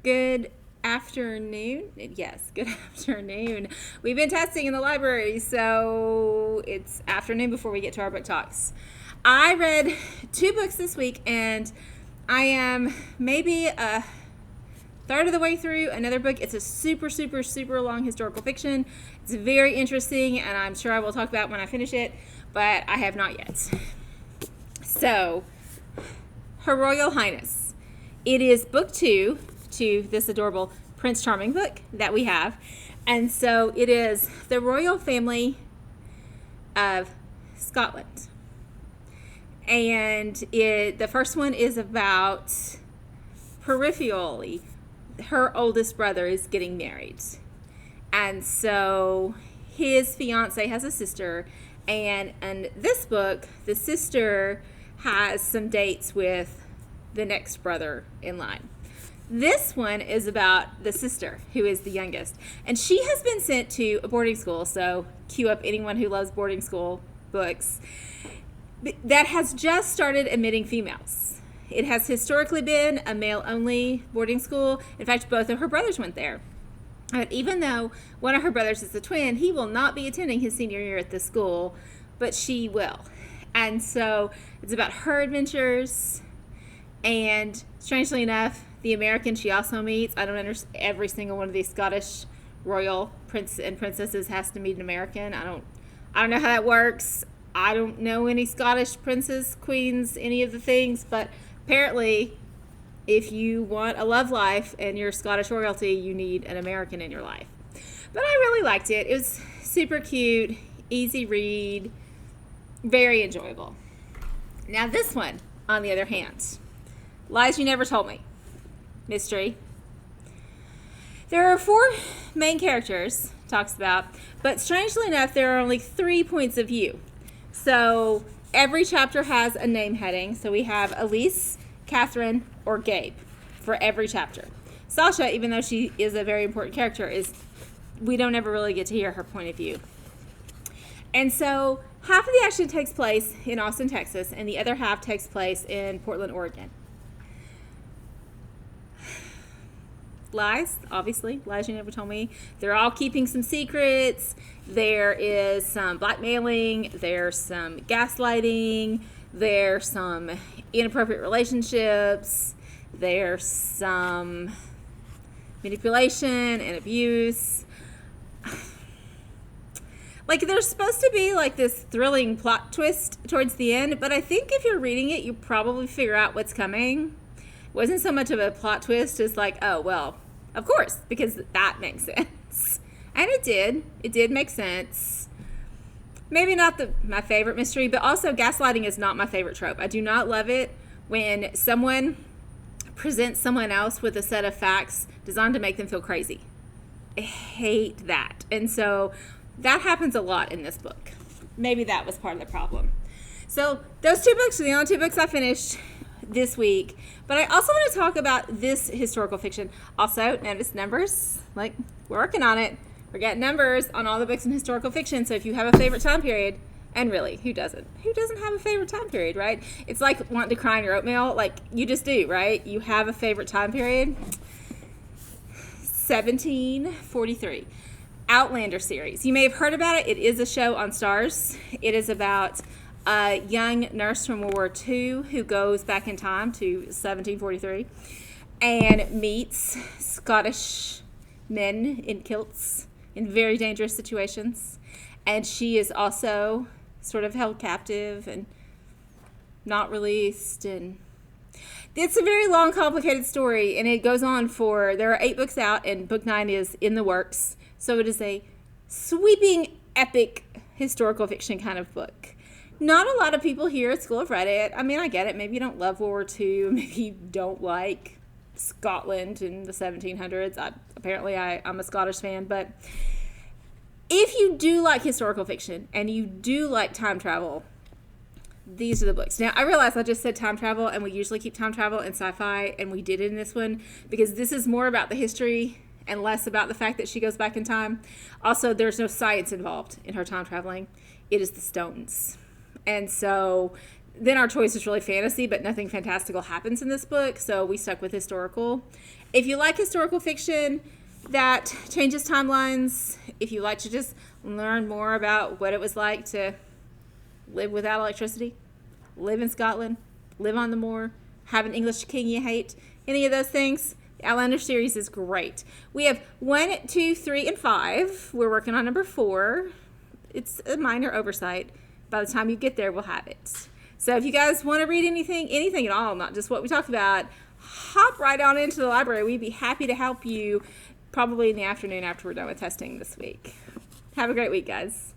Good afternoon. Yes, good afternoon. We've been testing in the library, so it's afternoon before we get to our book talks. I read 2 books this week, and I am maybe a third of the way through another book. It's a super long historical fiction. It's very interesting, and I'm sure I will talk about it when I finish it, but I have not yet. So, Her Royal Highness. It is book 2 to this adorable Prince Charming book that we have. And so it is the royal family of Scotland. And the first one is about, peripherally, her oldest brother is getting married. And so his fiance has a sister. And in this book, the sister has some dates with the next brother in line. This one is about the sister, who is the youngest. And she has been sent to a boarding school, so cue up anyone who loves boarding school books, that has just started admitting females. It has historically been a male-only boarding school. In fact, both of her brothers went there. But even though one of her brothers is a twin, he will not be attending his senior year at the school, but she will. And so it's about her adventures, and strangely enough, the American she also meets, I don't understand, every single one of these Scottish royal prince and princesses has to meet an American. I don't know how that works. I don't know any Scottish princes, queens, any of the things, but apparently if you want a love life and you're Scottish royalty, you need an American in your life. But I really liked it. It was super cute, easy read, very enjoyable. Now this one, on the other hand, Lies You Never Told Me. Mystery. There are 4 main characters, talks about, but strangely enough, there are only 3 points of view. So every chapter has a name heading. So we have Elise, Catherine, or Gabe for every chapter. Sasha, even though she is a very important character, we don't ever really get to hear her point of view. And so half of the action takes place in Austin, Texas, and the other half takes place in Portland, Oregon. Lies, obviously. Lies You Never Told Me. They're all keeping some secrets. There is some blackmailing. There's some gaslighting. There's some inappropriate relationships. There's some manipulation and abuse. Like, there's supposed to be like this thrilling plot twist towards the end, but I think if you're reading it, you probably figure out what's coming. It wasn't so much of a plot twist as like, oh, well, of course, because that makes sense. And it did. It did make sense. Maybe not my favorite mystery, but also gaslighting is not my favorite trope. I do not love it when someone presents someone else with a set of facts designed to make them feel crazy. I hate that. And so that happens a lot in this book. Maybe that was part of the problem. So those 2 books are the only 2 books I finished this week. But I also want to talk about this historical fiction. Also, notice numbers. Like, we're working on it. We're getting numbers on all the books in historical fiction. So if you have a favorite time period, and really, who doesn't? Who doesn't have a favorite time period, right? It's like wanting to cry in your oatmeal. Like, you just do, right? You have a favorite time period. 1743. Outlander series. You may have heard about it. It is a show on Starz. It is about a young nurse from World War II who goes back in time to 1743 and meets Scottish men in kilts in very dangerous situations. And she is also sort of held captive and not released. And it's a very long, complicated story, and it goes on there are 8 books out, and book 9 is in the works. So it is a sweeping, epic historical fiction kind of book. Not a lot of people here at school have read it. I mean, I get it. Maybe you don't love World War II. Maybe you don't like Scotland in the 1700s. I'm a Scottish fan. But if you do like historical fiction and you do like time travel, these are the books. Now, I realize I just said time travel, and we usually keep time travel in sci-fi, and we did it in this one because this is more about the history and less about the fact that she goes back in time. Also, there's no science involved in her time traveling. It is the stones. And so then our choice is really fantasy, but nothing fantastical happens in this book, so we stuck with historical. If you like historical fiction that changes timelines, if you like to just learn more about what it was like to live without electricity, live in Scotland, live on the moor, have an English king you hate, any of those things, the Outlander series is great. We have 1, 2, 3, and 5. We're working on number 4. It's a minor oversight. By the time you get there, we'll have it. So if you guys want to read anything at all, not just what we talked about, hop right on into the library. We'd be happy to help you probably in the afternoon after we're done with testing this week. Have a great week, guys.